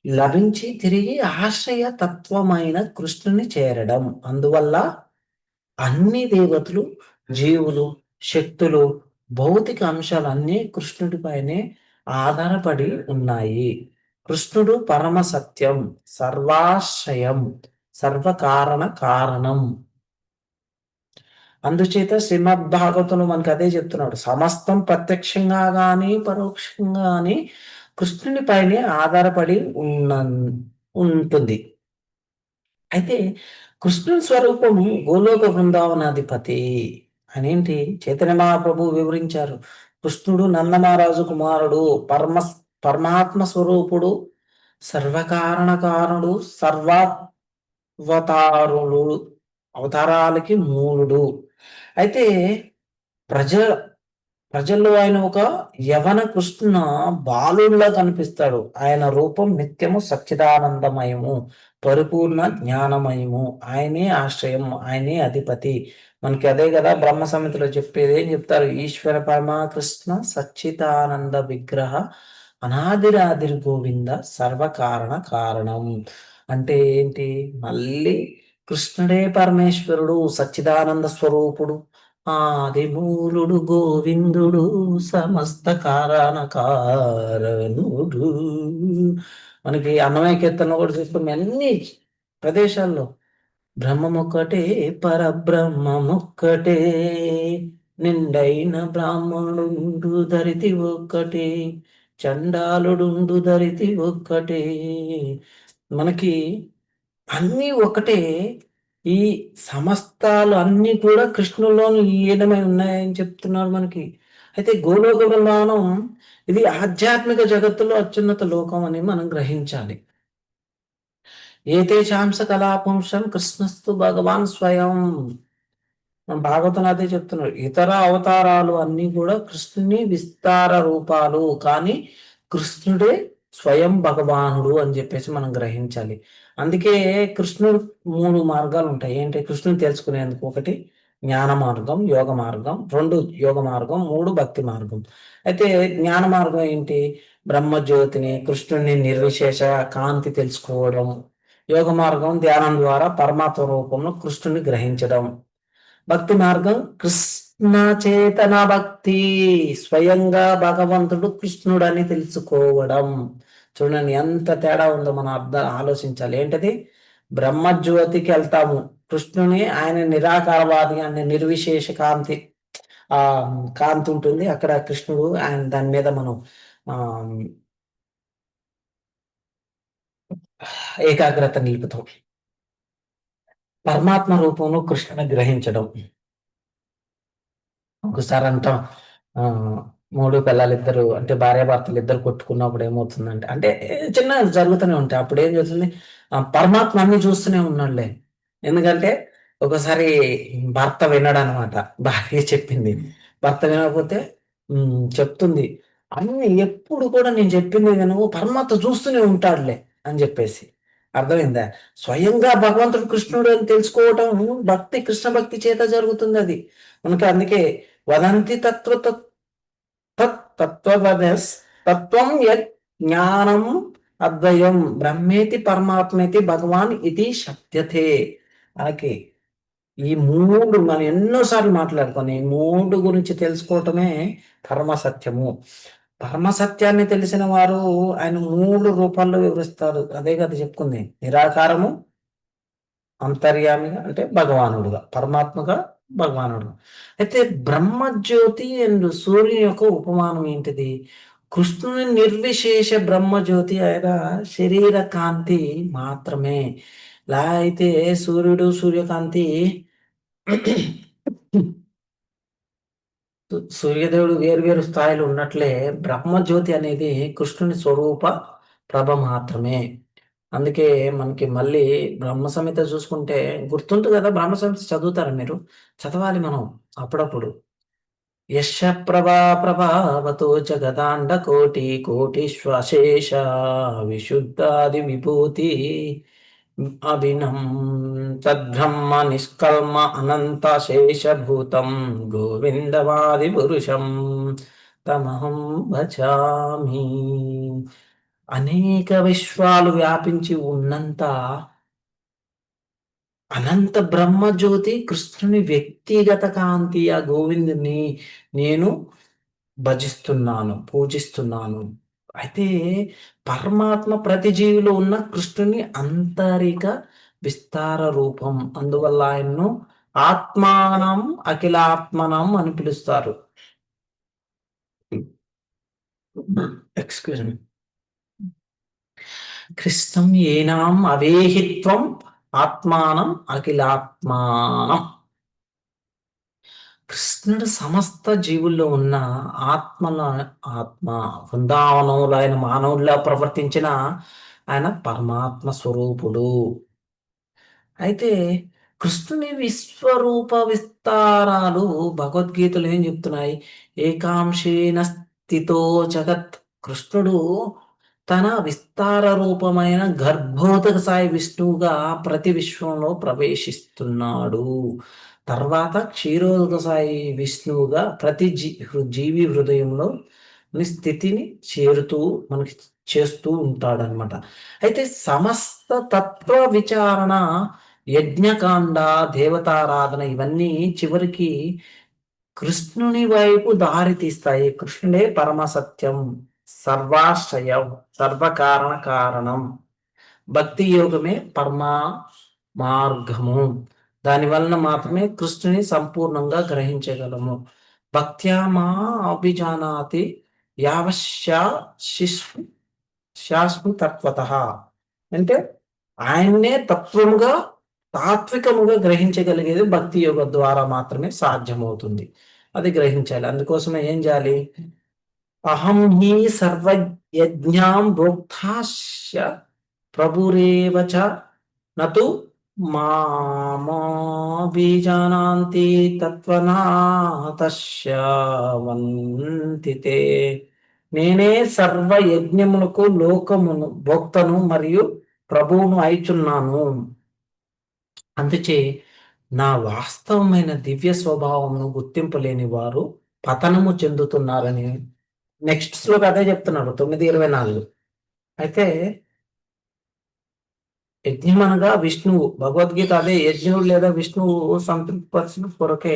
లభించి తిరిగి ఆశ్రయ తత్వమైన కృష్ణుని చేరడం. అందువల్ల అన్ని దేవతలు, జీవులు, శక్తులు, భౌతిక అంశాలన్నీ కృష్ణుడిపైనే ఆధారపడి ఉన్నాయి. కృష్ణుడు పరమ సత్యం, సర్వాశ్రయం, సర్వకారణ కారణం. అందుచేత శ్రీమద్భాగవతంలో మనకు అదే చెప్తున్నాడు. సమస్తం ప్రత్యక్షంగా గాని, పరోక్షంగా గాని కృష్ణుని పైనే ఆధారపడి ఉంటుంది. అయితే కృష్ణుని స్వరూపము గోలోక బృందావనాధిపతి అనేంటి చైతన్య మహాప్రభు వివరించారు. కృష్ణుడు నందమహారాజు కుమారుడు, పరమాత్మ స్వరూపుడు, సర్వకారణ కారణుడు, సర్వావతారుడు, అవతారాలకి మూలుడు. అయితే ప్రజ ప్రజల్లో ఆయన ఒక యవన కృష్ణ బాలుడిలా కనిపిస్తాడు. ఆయన రూపం నిత్యము సచ్చిదానందమయము, పరిపూర్ణ జ్ఞానమయము. ఆయనే ఆశ్రయం, ఆయనే అధిపతి. మనకి అదే కదా బ్రహ్మ సంహితలో చెప్పేది. ఏం చెప్తారు? ఈశ్వర పరమకృష్ణ సచ్చిదానంద విగ్రహ అనాదిరాదిరి గోవింద సర్వకారణ కారణం. అంటే ఏంటి? మళ్ళీ కృష్ణుడే పరమేశ్వరుడు, సచ్చిదానంద స్వరూపుడు, ఆదిమూలుడు గోవిందుడు, సమస్త కారణ కారణుడు. మనకి అన్నమయ్య కీర్తనలో కూడా చూసుకుని అన్ని ప్రదేశాల్లో బ్రహ్మమొక్కటే, పరబ్రహ్మమొక్కటే, నిండైన బ్రాహ్మణుడు ధరితి ఒక్కటే, చండాలుడుండు ధరితి ఒక్కటే. మనకి అన్నీ ఒకటే. ఈ సమస్తాలు అన్నీ కూడా కృష్ణులోని లీనమై ఉన్నాయని చెప్తున్నారు మనకి. అయితే గోలోక బృందావనం ఇది ఆధ్యాత్మిక జగత్తులో అత్యున్నత లోకం అని మనం గ్రహించాలి. ఏతేషాంస కళాపుంసం కృష్ణస్తు భగవాన్ స్వయం. మన భాగవతం అదే చెప్తున్నాడు. ఇతర అవతారాలు అన్నీ కూడా కృష్ణుని విస్తార రూపాలు, కానీ కృష్ణుడే స్వయం భగవానుడు అని చెప్పేసి మనం గ్రహించాలి. అందుకే కృష్ణుడు 3 మార్గాలు ఉంటాయి. ఏంటి? కృష్ణుని తెలుసుకునేందుకు. 1 జ్ఞాన మార్గం, యోగ మార్గం, 2 యోగ మార్గం, 3 భక్తి మార్గం. అయితే జ్ఞాన మార్గం ఏంటి? బ్రహ్మజ్యోతిని, కృష్ణుని నిర్విశేష కాంతి తెలుసుకోవడం. యోగ మార్గం ధ్యానం ద్వారా పరమాత్మ రూపంలో కృష్ణుని గ్రహించడం. భక్తి మార్గం కృష్ణ చేతన భక్తి, స్వయంగా భగవంతుడు కృష్ణుడు అని తెలుసుకోవడం. చూడండి ఎంత తేడా ఉందో మనం ఆలోచించాలి. ఏంటది? బ్రహ్మజ్యోతికి వెళ్తాము, కృష్ణుని ఆయన నిరాకారవాది అనే నిర్విశేష కాంతి, ఆ కాంతి ఉంటుంది అక్కడ కృష్ణుడు, ఆయన దాని మీద మనం ఆ ఏకాగ్రత నిలుపుతాం. పరమాత్మ రూపంలో కృష్ణుని గ్రహించడం. ఒకసారి అంటాం, ఆ 3 పిల్లలిద్దరు అంటే భార్యాభర్తలు ఇద్దరు కొట్టుకున్నప్పుడు ఏమవుతుందంటే, అంటే చిన్న జరుగుతూనే ఉంటాయి. అప్పుడు ఏం జరుగుతుంది? పరమాత్మ అన్ని చూస్తూనే ఉన్నాడులే. ఎందుకంటే ఒకసారి భర్త వినడనమాట. భార్య చెప్పింది. భర్త వినకపోతే చెప్తుంది. అన్ని ఎప్పుడు కూడా నేను చెప్పింది విను, పరమాత్మ చూస్తూనే ఉంటాడులే అని చెప్పేసి. అర్థమైందా? స్వయంగా భగవంతుడు కృష్ణుడు అని తెలుసుకోవటం భక్తి, కృష్ణ భక్తి చేత జరుగుతుంది అది. మనకి అందుకే వదంతి తత్వవదస్ తత్వం యత్ జ్ఞానం అద్వయం బ్రహ్మేతి పరమాత్మేతి భగవాన్ ఇది శక్యతే. మనకి ఈ 3 మనం ఎన్నోసార్లు మాట్లాడుకొని ఈ 3 గురించి తెలుసుకోవటమే పరమ సత్యము. పరమ సత్యాన్ని తెలిసిన వారు ఆయన 3 రూపాల్లో వివరిస్తారు. అదే కదా చెప్పుకుంది. నిరాకారము, అంతర్యామిగా అంటే భగవానుడుగా, పరమాత్మగా, భగవానుడుగా. అయితే బ్రహ్మజ్యోతి అండ్ సూర్యుని యొక్క ఉపమానం ఏంటిది? కృష్ణుని నిర్విశేష బ్రహ్మజ్యోతి ఆయన శరీర కాంతి మాత్రమే. ఇలా అయితే సూర్యుడు, సూర్యకాంతి సూర్యదేవుడు వేరు స్థాయిలో ఉన్నట్లే బ్రహ్మజ్యోతి అనేది కృష్ణుని స్వరూప ప్రభ మాత్రమే. అందుకే మనకి మళ్ళీ బ్రహ్మ సంహిత చూసుకుంటే గుర్తుంటుంది కదా. బ్రహ్మ సంహిత చదువుతారా మీరు? చదవాలి మనం అప్పుడప్పుడు. యశ ప్రభా ప్రభావతో జగదాండ కోటి కోటిశ్వశేష విశుద్ధాది విభూతి అభినం తద్బ్రహ్మ నిష్కల్మ అనంత శేషభూతం గోవిందవాది పురుషం తమహం భజామి. అనేక విశ్వాలు వ్యాపించి ఉన్నంత అనంత బ్రహ్మజ్యోతి కృష్ణుని వ్యక్తిగత కాంతి, ఆ గోవిందుని నేను భజిస్తున్నాను, పూజిస్తున్నాను. అయితే పరమాత్మ ప్రతి జీవిలో ఉన్న కృష్ణుని అంతరిక విస్తార రూపం. అందువల్ల ఆయన్ను ఆత్మానం అఖిలాత్మనం అని పిలుస్తారు. Excuse me. కృష్ణం ఏనాం అవేహిత్వం ఆత్మానం అఖిలాత్మానం. కృష్ణుడు సమస్త జీవుల్లో ఉన్న ఆత్మల ఆత్మ బృందావనంలో ఆయన మానవుడిలా ప్రవర్తించిన ఆయన పరమాత్మ స్వరూపుడు. అయితే కృష్ణుని విశ్వరూప విస్తారాలు భగవద్గీతలు ఏం చెప్తున్నాయి? ఏకాంశేన స్థితో జగత్. కృష్ణుడు తన విస్తార రూపమైన గర్భోదక సాయి విష్ణువుగా ప్రతి విశ్వంలో ప్రవేశిస్తున్నాడు. తర్వాత క్షీరోదక సాయి విష్ణువుగా ప్రతి జీవి హృదయంలో స్థితిని చేరుతూ మనకి చేస్తూ ఉంటాడనమాట. అయితే సమస్త తత్వ విచారణ యజ్ఞకాండ, దేవతారాధన ఇవన్నీ చివరికి కృష్ణుని వైపు దారి తీస్తాయి. కృష్ణుడే పరమసత్యం, సర్వాశ్రయం, సర్వకారణ కారణం. భక్తి యోగమే పరమా మార్గము. దాని వలన మాత్రమే కృష్ణుని సంపూర్ణంగా గ్రహించగలము. భక్త్యా మా అభిజానాతి శాశ్వతత్వత అంటే ఆయన్నే తత్వముగా తాత్వికముగా గ్రహించగలిగేది భక్తి యోగ ద్వారా మాత్రమే సాధ్యమవుతుంది. అది గ్రహించాలి. అందుకోసమే ఏం చేయాలి? అహం హి సర్వయజ్ఞాం భోక్తాస్య ప్రభురేవ చ నతు మామభిజానాంతి తత్వనాతస్య వంతి తే. నేనే సర్వ యజ్ఞములకు లోకమును భోక్తను మరియు ప్రభువును అయిచున్నాను. అందుచే నా వాస్తవమైన దివ్య స్వభావమును గుర్తింపలేని వారు పతనము చెందుతున్నారని నెక్స్ట్ శ్లోక అదే చెప్తున్నారు, 9:24. అయితే యజ్ఞం అనగా విష్ణువు. భగవద్గీత అదే, యజ్ఞుడు లేదా విష్ణువు సంతృప్తిపరచిన కొరకే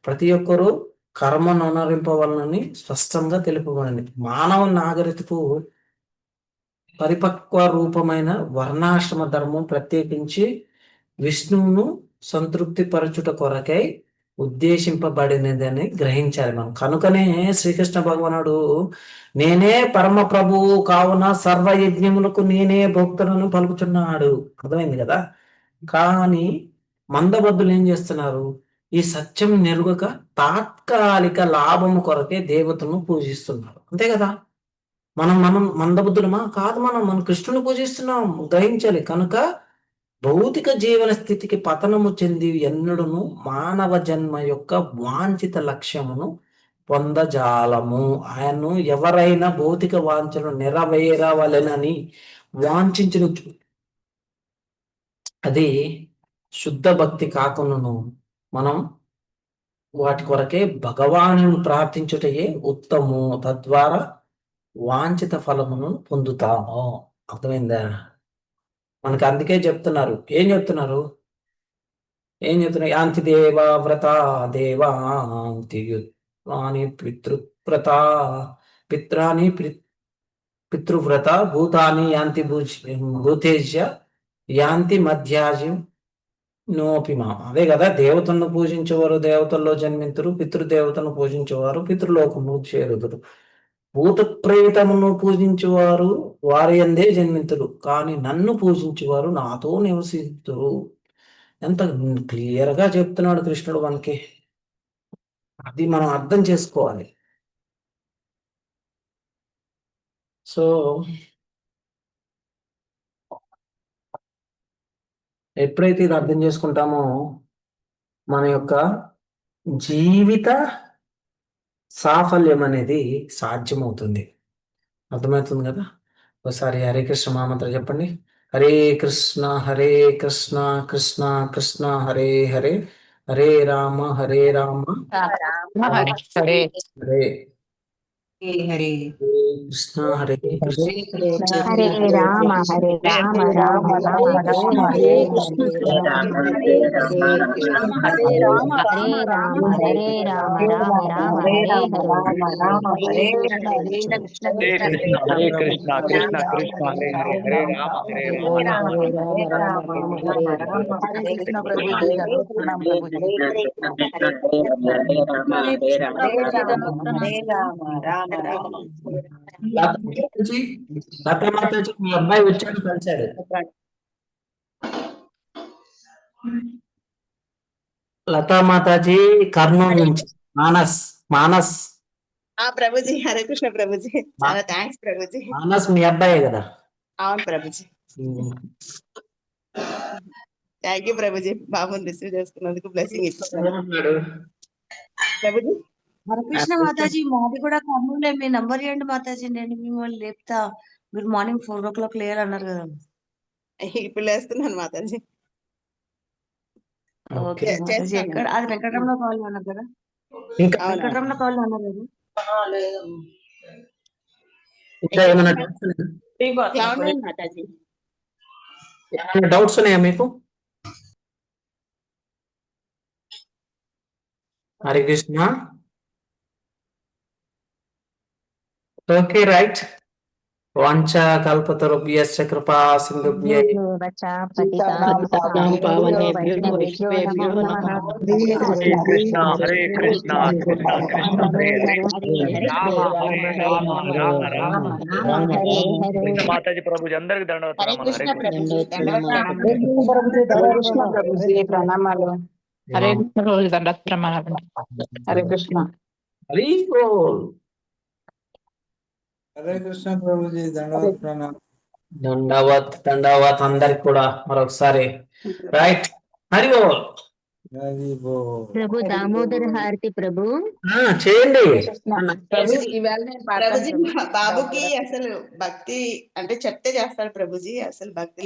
ప్రతి ఒక్కరూ కర్మను అనురింపవలనని స్పష్టంగా తెలుపబడింది. మానవ నాగరికకు పరిపక్వ రూపమైన వర్ణాశ్రమ ధర్మం ప్రత్యేకించి విష్ణువును సంతృప్తి పరచుట కొరకై ఉద్దేశింపబడినదని గ్రహించాలి మనం. కనుకనే శ్రీకృష్ణ భగవానుడు నేనే పరమ ప్రభువు కావున సర్వ యజ్ఞములకు నేనే భక్తులను పలుకుతున్నాడు. అర్థమైంది కదా? కానీ మందబద్ధులు ఏం చేస్తున్నారు? ఈ సత్యం నెరుగక తాత్కాలిక లాభము కొరకే దేవతను పూజిస్తున్నారు. అంతే కదా? మనం మందబుద్ధులమా? కాదు, మనం కృష్ణుని పూజిస్తున్నాం, గ్రహించాలి. కనుక భౌతిక జీవన స్థితికి పతనము చెంది ఎన్నడును మానవ జన్మ యొక్క వాంఛిత లక్ష్యమును పొందజాలము. ఆయన్ను ఎవరైనా భౌతిక వాంఛను నెరవేరవలెనని వాంఛించిన అది శుద్ధ భక్తి కాకును మనం వాటి కొరకే భగవాను ప్రార్థించుటయే ఉత్తము. తద్వారా వాంఛిత ఫలమును పొందుతాము. అర్థమైందా? మనకు అందుకే చెప్తున్నారు. ఏం చెప్తున్నారు? యాంతి దేవా వ్రత దేవాంతి యుత్వాని పితృవ్రత పిత్రాని పితృవ్రత భూతాని యాంతి భూతేజ్య యాంతి మధ్యాజి నోపిమా. అదే కదా, దేవతలను పూజించేవారు దేవతల్లో జన్మింతురు, పితృదేవతను పూజించేవారు పితృలోకము చేరుదురు. భూత ప్రేతమును పూజించేవారు వారి అందే జన్మింతురు, కానీ నన్ను పూజించేవారు నాతో నివసిస్తురు. ఎంత క్లియర్ గా చెప్తున్నాడు కృష్ణుడు మనకి. అది మనం అర్థం చేసుకోవాలి. సో ఎప్పుడైతే ఇది అర్థం చేసుకుంటామో మన యొక్క జీవిత సాఫల్యం అనేది సాధ్యమవుతుంది. అర్థమవుతుంది కదా? ఒకసారి హరే కృష్ణ మహామంత్రం చెప్పండి. హరే కృష్ణ కృష్ణ కృష్ణ హరే హరే, హరే రామ హరే హరే హరే కృష్ణ హరే కృష్ణ హరే రామ రామ రామ హరే కృష్ణ హరే రామ హరే రామ రామ రామ హరే హరే కృష్ణ హరే కృష్ణ కృష్ణ కృష్ణ హరే హరే, హరే రామ రామ రామ హరే కృష్ణ ప్రభుజీ ప్రణామ ప్రభుజీ. హరే రామ రామ రామ. లతామాతాజీ మీ అబ్బాయి వచ్చాడు, కలిశాడు. లతామాతాజీ కర్నూలు నుంచి. మానస్ ప్రభుజీ, హరే కృష్ణ ప్రభుజీ, చాలా థ్యాంక్స్ ప్రభుజీ. మానస్ మీ అబ్బాయే కదా? అవును ప్రభుజీ. థ్యాంక్ యూ ప్రభుజీ, బాబుని రిసీవ్ చేసుకున్నందుకు బ్లెస్సింగ్ ఇచ్చారు ప్రభుజీ. హరకృష్ణ మాతాజీ, మాది కూడా కర్నూలే. మీ నంబర్ ఇవ్వండి మాతాజీ, నేను మిమ్మల్ని లేపుతా. మీరు మార్నింగ్ 4 o'clock లేయాలన్నారు కదా. ఇప్పుడు లేస్తున్నాను మాతాజీ. ఓకే మాతాజీ. ఎక్కడ అది? వెంకటరమణ కాలనీ అన్నారు కదా? ఇంకా వెంకటరమణ కాలనీ అన్నారు కదా? ఇంకా ఏమైనా డౌట్స్ ఉన్నాయా? క్లౌడ్ నైన్ మాతాజీ. ఏమైనా డౌట్స్ ఉన్నాయా మీకు? హరే కృష్ణ. Okay right. వాంఛ కల్పతరుభ్యశ్చ కృపా సింధుభ్యై పతితానాం పావనేభ్యో వైష్ణవేభ్యో నమః. హరే కృష్ణ కృష్ణ కృష్ణ హరే హరే రామ రామ రామ రామ కృష్ణ మాతాజీ ప్రభుజీ అందరికి దండవత్ ప్రణామాలు. హరే కృష్ణ ప్రభుజీ దండవత్ ప్రణామాలు. హరే కృష్ణ. హరి బోల్. హరే కృష్ణ ప్రభుజీ దండవత్ ప్రణామం. దండవత్ అందరికి కూడా మరొకసారి రైట్. హరి బోల్. హరి బోల్. ప్రభు దామోదర హారతి ప్రభు. చేయండి. ఇవాళ నేను ప్రభుజీ పాడతాను. బాబుకి అసలు భక్తి అంటే చెప్తే చేస్తాడు ప్రభుజీ, అసలు భక్తి